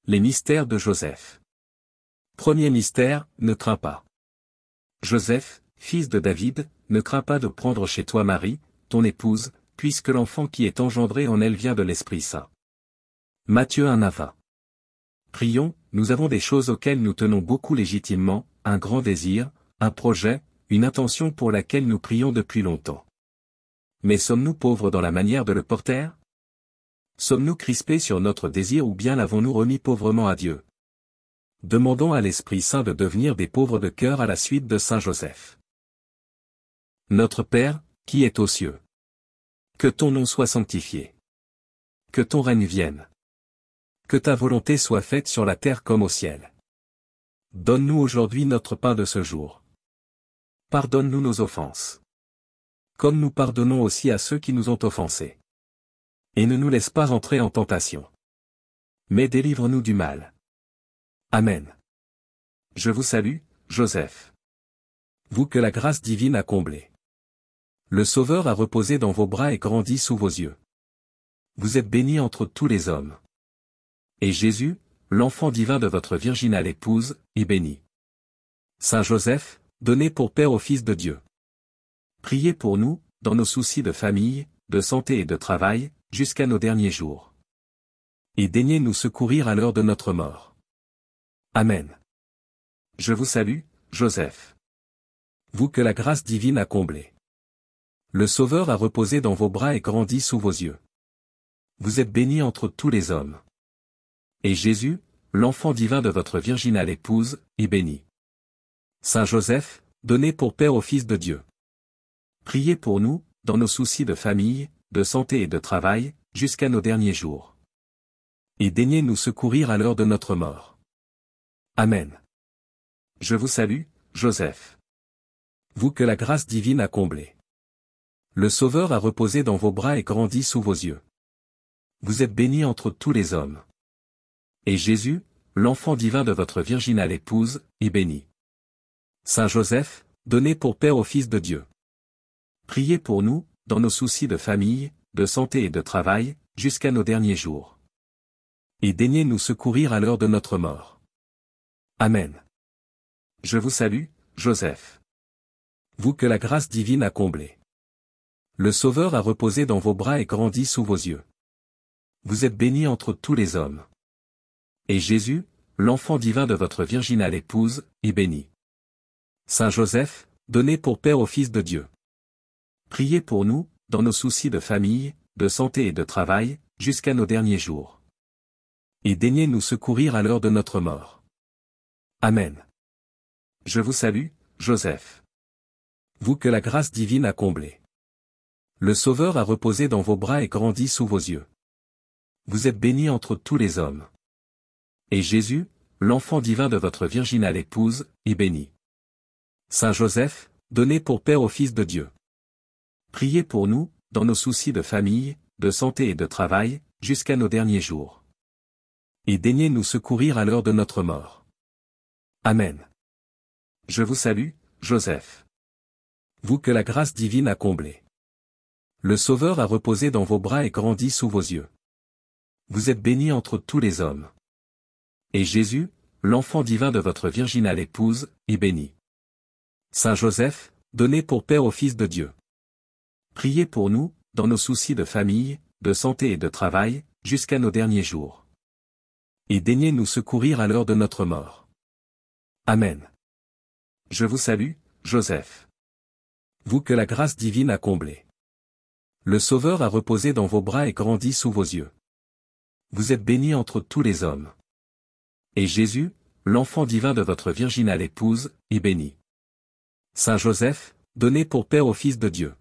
Les mystères de Joseph. Premier mystère, ne crains pas. Joseph, fils de David, ne crains pas de prendre chez toi Marie, ton épouse, puisque l'enfant qui est engendré en elle vient de l'Esprit Saint. Matthieu 1:20. Prions, nous avons des choses auxquelles nous tenons beaucoup légitimement, un grand désir, un projet, une intention pour laquelle nous prions depuis longtemps. Mais sommes-nous pauvres dans la manière de le porter? Sommes-nous crispés sur notre désir ou bien l'avons-nous remis pauvrement à Dieu? Demandons à l'Esprit Saint de devenir des pauvres de cœur à la suite de Saint Joseph. Notre Père, qui es aux cieux. Que ton nom soit sanctifié. Que ton règne vienne. Que ta volonté soit faite sur la terre comme au ciel. Donne-nous aujourd'hui notre pain de ce jour. Pardonne-nous nos offenses. Comme nous pardonnons aussi à ceux qui nous ont offensés. Et ne nous laisse pas entrer en tentation. Mais délivre-nous du mal. Amen. Je vous salue, Joseph. Vous que la grâce divine a comblé. Le Sauveur a reposé dans vos bras et grandi sous vos yeux. Vous êtes béni entre tous les hommes. Et Jésus, l'enfant divin de votre virginale épouse, est béni. Saint Joseph, donné pour Père au Fils de Dieu. Priez pour nous, dans nos soucis de famille, de santé et de travail, jusqu'à nos derniers jours. Et daignez nous secourir à l'heure de notre mort. Amen. Je vous salue, Joseph. Vous que la grâce divine a comblé. Le Sauveur a reposé dans vos bras et grandi sous vos yeux. Vous êtes béni entre tous les hommes. Et Jésus, l'enfant divin de votre virginale épouse, est béni. Saint Joseph, donné pour Père au Fils de Dieu. Priez pour nous, dans nos soucis de famille, de santé et de travail, jusqu'à nos derniers jours. Et daignez nous secourir à l'heure de notre mort. Amen. Je vous salue, Joseph. Vous que la grâce divine a comblé. Le Sauveur a reposé dans vos bras et grandi sous vos yeux. Vous êtes béni entre tous les hommes. Et Jésus, l'enfant divin de votre virginale épouse, est béni. Saint Joseph, donné pour Père au Fils de Dieu. Priez pour nous, dans nos soucis de famille, de santé et de travail, jusqu'à nos derniers jours. Et daignez nous secourir à l'heure de notre mort. Amen. Je vous salue, Joseph. Vous que la grâce divine a comblé. Le Sauveur a reposé dans vos bras et grandi sous vos yeux. Vous êtes béni entre tous les hommes. Et Jésus, l'enfant divin de votre virginale épouse, est béni. Saint Joseph, donné pour Père au Fils de Dieu. Priez pour nous, dans nos soucis de famille, de santé et de travail, jusqu'à nos derniers jours. Et daignez nous secourir à l'heure de notre mort. Amen. Je vous salue, Joseph. Vous que la grâce divine a comblé. Le Sauveur a reposé dans vos bras et grandi sous vos yeux. Vous êtes béni entre tous les hommes. Et Jésus, l'enfant divin de votre virginale épouse, est béni. Saint Joseph, donné pour Père au Fils de Dieu. Priez pour nous, dans nos soucis de famille, de santé et de travail, jusqu'à nos derniers jours. Et daignez nous secourir à l'heure de notre mort. Amen. Je vous salue, Joseph. Vous que la grâce divine a comblé. Le Sauveur a reposé dans vos bras et grandi sous vos yeux. Vous êtes béni entre tous les hommes. Et Jésus, l'enfant divin de votre virginale épouse, est béni. Saint Joseph, donné pour Père au Fils de Dieu. Priez pour nous, dans nos soucis de famille, de santé et de travail, jusqu'à nos derniers jours. Et daignez nous secourir à l'heure de notre mort. Amen. Je vous salue, Joseph. Vous que la grâce divine a comblé. Le Sauveur a reposé dans vos bras et grandi sous vos yeux. Vous êtes béni entre tous les hommes. Et Jésus, l'enfant divin de votre virginale épouse, est béni. Saint Joseph, donné pour Père au Fils de Dieu.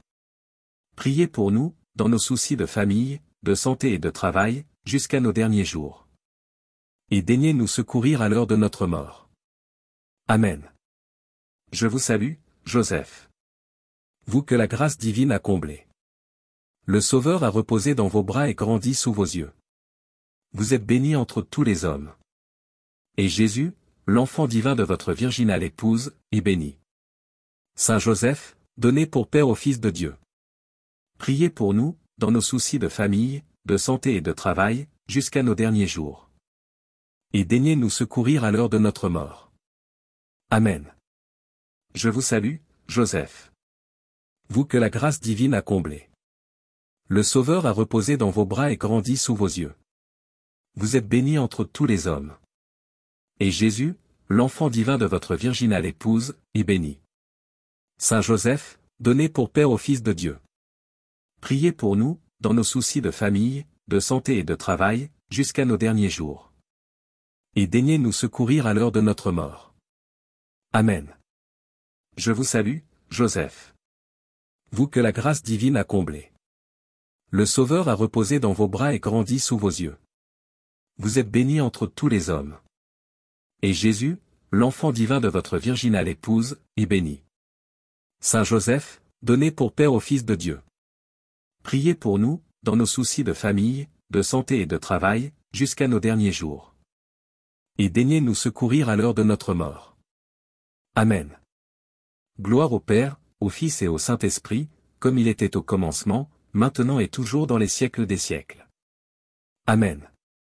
Priez pour nous, dans nos soucis de famille, de santé et de travail, jusqu'à nos derniers jours. Et daignez nous secourir à l'heure de notre mort. Amen. Je vous salue, Joseph. Vous que la grâce divine a comblé. Le Sauveur a reposé dans vos bras et grandi sous vos yeux. Vous êtes béni entre tous les hommes. Et Jésus, l'enfant divin de votre virginale épouse, est béni. Saint Joseph, donné pour Père au Fils de Dieu. Priez pour nous, dans nos soucis de famille, de santé et de travail, jusqu'à nos derniers jours. Et daignez nous secourir à l'heure de notre mort. Amen. Je vous salue, Joseph. Vous que la grâce divine a comblé. Le Sauveur a reposé dans vos bras et grandi sous vos yeux. Vous êtes béni entre tous les hommes. Et Jésus, l'enfant divin de votre virginale épouse, est béni. Saint Joseph, donnez pour Père au Fils de Dieu. Priez pour nous, dans nos soucis de famille, de santé et de travail, jusqu'à nos derniers jours. Et daignez nous secourir à l'heure de notre mort. Amen. Je vous salue, Joseph. Vous que la grâce divine a comblé. Le Sauveur a reposé dans vos bras et grandi sous vos yeux. Vous êtes béni entre tous les hommes. Et Jésus, l'enfant divin de votre virginale épouse, est béni. Saint Joseph, donnez pour Père au Fils de Dieu. Priez pour nous, dans nos soucis de famille, de santé et de travail, jusqu'à nos derniers jours. Et daignez nous secourir à l'heure de notre mort. Amen. Gloire au Père, au Fils et au Saint-Esprit, comme il était au commencement, maintenant et toujours dans les siècles des siècles. Amen.